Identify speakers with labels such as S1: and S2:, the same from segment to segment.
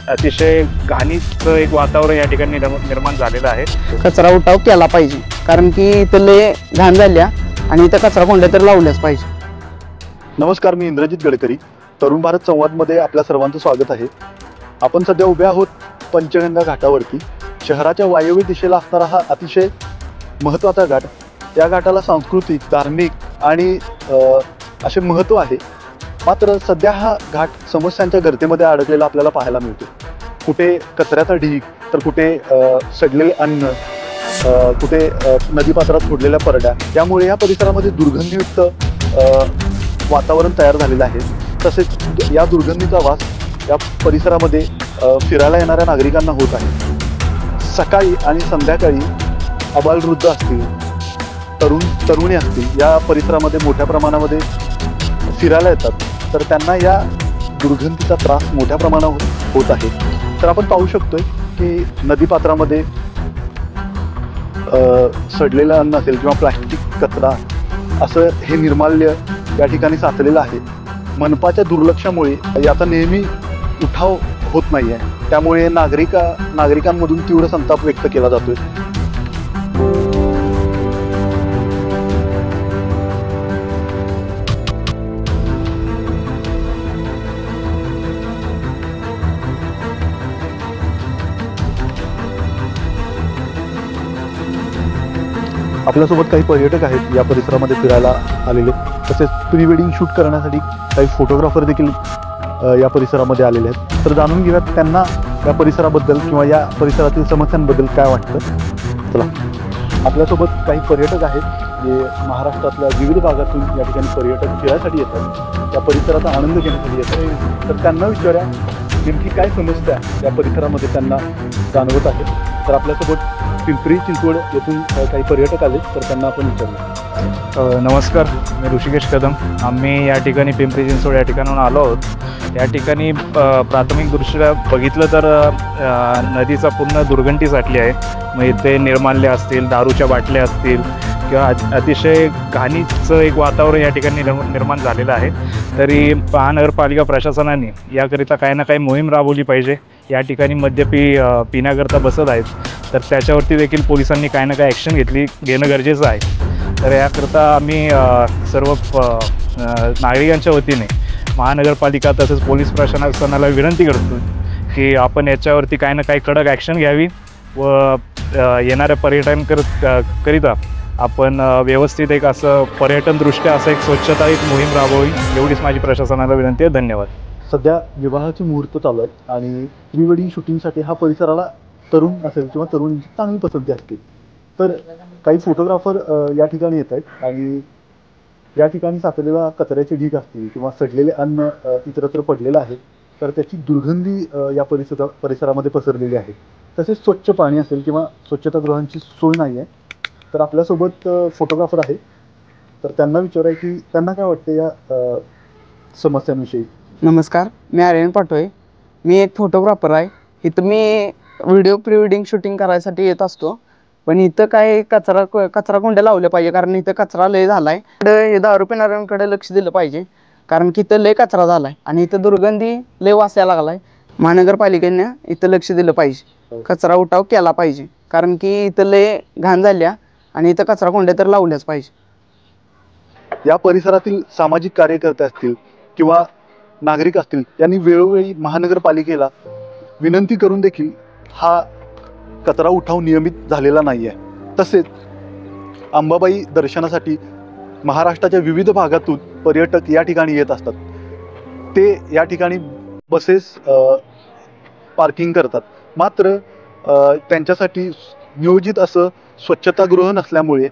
S1: अतिशय घाणीचं एक वातावरण या ठिकाणी निर्माण झालेलं आहे।
S2: कचरा उठाव केला पाहिजे, कारण की इथं लय घाण झाल्या आणि इथं कचरा कोंड्या तर लावल्याच पाहिजे।
S3: नमस्कार, मी इंद्रजित गडकरी, तरुण भारत संवादमध्ये आपल्या सर्वांचं स्वागत आहे। आपण सध्या उभे आहोत पंचगंगा घाटावरती। शहराच्या वायव्य दिशेला असणारा हा अतिशय महत्त्वाचा घाट। या घाटाला सांस्कृतिक, धार्मिक आणि असे महत्त्व आहे। मात्र सध्या हा घाट समस्यांच्या गर्तेमध्ये अडकलेला आपल्याला पाहायला मिळतो। कुठे कचऱ्याचा ढीग, तर कुठे सडलेले अन्न, कुठे नदीपात्रात सोडलेल्या परड्या, त्यामुळे या परिसरामध्ये दुर्गंधीयुक्त वातावरण तयार झालेलं आहे। तसेच या दुर्गंधीचा वास या परिसरामध्ये फिरायला येणाऱ्या नागरिकांना होत आहे। सकाळी आणि संध्याकाळी आबालवृद्ध असतील, तरुणी असतील, या परिसरामध्ये मोठ्या प्रमाणामध्ये फिरायला येतात, तर त्यांना या दुर्गंधीचा त्रास मोठ्या प्रमाणावर होत आहे। तर आपण पाहू शकतोय की नदीपात्रामध्ये सडलेलं अन्न असेल किंवा प्लास्टिक कचरा असं हे निर्माल्य या ठिकाणी साचलेलं आहे। मनपाच्या दुर्लक्षामुळे याचा नेहमी उठाव होत नाही आहे, त्यामुळे नागरिकांमधून तीव्र संताप व्यक्त केला जातोय। आपल्यासोबत काही पर्यटक आहेत या परिसरामध्ये फिरायला आलेले, तसेच प्री वेडिंग शूट करण्यासाठी काही फोटोग्राफर देखील या परिसरामध्ये आलेले आहेत। तर जाणून घेऊयात त्यांना या परिसराबद्दल किंवा या परिसरातील समस्यांबद्दल काय वाटतं। चला, आपल्यासोबत काही पर्यटक आहेत जे महाराष्ट्रातल्या विविध भागातून या ठिकाणी पर्यटक फिरायसाठी येतात, या परिसराचा आनंद घेण्यासाठी येतात। तर त्यांना विचारूया नेमकी काय समस्या या परिसरामध्ये त्यांना जाणवत आहे। तर आपल्यासोबत पिंपरी चिंचवड येथून काही पर्यटक आले, तर त्यांना आपण विचारलं।
S1: नमस्कार, मी ऋषिकेश कदम। आम्ही या ठिकाणी पिंपरी चिंचवड या ठिकाणाहून आलो आहोत। या ठिकाणी प्राथमिकदृष्ट्या बघितलं तर नदीचा पूर्ण दुर्गंधी साठली आहे। मग इथे निर्माल्य असतील, दारूच्या बाटल्या असतील किंवा अतिशय घाणीचं एक वातावरण या ठिकाणी निर्माण झालेलं आहे। तरी महानगरपालिका प्रशासनाने याकरिता काही ना काही मोहीम राबवली पाहिजे। या ठिकाणी मद्यपी पिण्याकरता बसत आहेत, तर त्याच्यावरती देखील पोलिसांनी काही ना काही ॲक्शन घेणं गरजेचं आहे। तर याकरता आम्ही सर्व नागरिकांच्या वतीने महानगरपालिका तसेच पोलीस प्रशासनाला विनंती करतो की आपण याच्यावरती काही ना काही कडक ॲक्शन घ्यावी व येणाऱ्या पर्यटकांकरिता आपण व्यवस्थित एक असं पर्यटनदृष्ट्या असं एक स्वच्छता एक मोहीम राबवावी, एवढीच माझी प्रशासनाला विनंती आहे। धन्यवाद।
S3: सध्या विवाहाचे मुहूर्त चालू आहे आणि प्री वेडिंग शूटिंगसाठी हा परिसराला तरुण असेल किंवा तरुणींची चांगली पसंती असते, तर काही फोटोग्राफर या ठिकाणी येत आहेत आणि या ठिकाणी साचलेला कचऱ्याचे ढीग असतील किंवा सडलेले अन्न इतरत्र पडलेलं आहे, तर त्याची दुर्गंधी या परिसरामध्ये पसरलेली आहे। तसेच स्वच्छ पाणी असेल किंवा स्वच्छतागृहांची सोय नाही आहे। तर आपल्यासोबत फोटोग्राफर आहे, तर त्यांना विचारूया की त्यांना काय वाटतं या समस्यांविषयी।
S2: नमस्कार, मी आर्यन पाटोळे। मी एक फोटोग्राफर आहे। इथं मी व्हिडिओ प्री वेडिंग शूटिंग करायसाठी येत असतो, पण इथं काय कचरा कोंड्या लावल्या पाहिजे, कारण इथं कचरा लय झाला आहे। इकडे दारू पिणाऱ्यांकडे लक्ष दिलं पाहिजे, कारण की इथं लय कचरा झाला आहे आणि इथं दुर्गंधी लय वास यायला लागला आहे। महानगरपालिकेने इथं लक्ष दिलं पाहिजे, कचरा उठाव केला पाहिजे, कारण की इथं लय घाण झाल्या आणि इथं कचरा कोंड्या तर लावल्याच पाहिजे।
S3: या परिसरातील सामाजिक कार्यकर्ते असतील किंवा नागरिक असतील, यांनी वेळोवेळी महानगरपालिकेला विनंती करून देखील हा कचरा उठाव नियमित झालेला नाही आहे। तसेच अंबाबाई दर्शनासाठी महाराष्ट्राच्या विविध भागातून पर्यटक या ठिकाणी येत असतात। ते या ठिकाणी बसेस पार्किंग करतात, मात्र त्यांच्यासाठी नियोजित असं स्वच्छतागृह नसल्यामुळे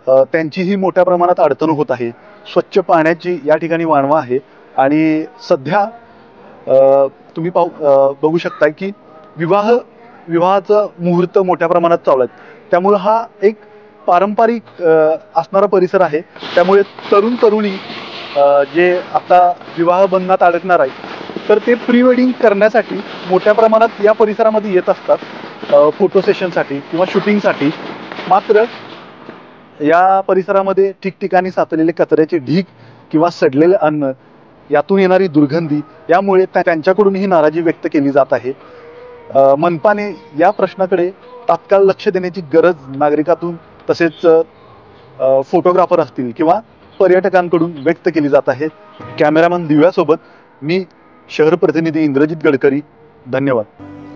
S3: त्यांचीही मोठ्या प्रमाणात अडचण होत आहे। स्वच्छ पाण्याची या ठिकाणी वानवा आहे आणि सध्या तुम्ही बघू शकता की विवाहाचा मुहूर्त मोठ्या प्रमाणात चालू आहे, त्यामुळे हा एक पारंपरिक असणारा परिसर आहे। त्यामुळे तरुणी जे आता विवाह बंधनात अडकणार आहे, तर ते प्री वेडिंग करण्यासाठी मोठ्या प्रमाणात या परिसरामध्ये येत असतात, फोटो सेशनसाठी किंवा शूटिंगसाठी। मात्र या परिसरामध्ये ठिकठिकाणी साचलेले कचऱ्याचे ढीग किंवा सडलेले अन्न यातून येणारी दुर्गंधी यामुळे त्यांच्याकडून ही नाराजी व्यक्त केली जात आहे. मनपाने या प्रश्नाकडे तात्काळ लक्ष देण्याची गरज नागरिकातून तसेच फोटोग्राफर असतील किंवा पर्यटकांकडून व्यक्त केली जात आहे. कॅमेरामन दिव्यासोबत मी शहर प्रतिनिधी इंद्रजित गडकरी. धन्यवाद.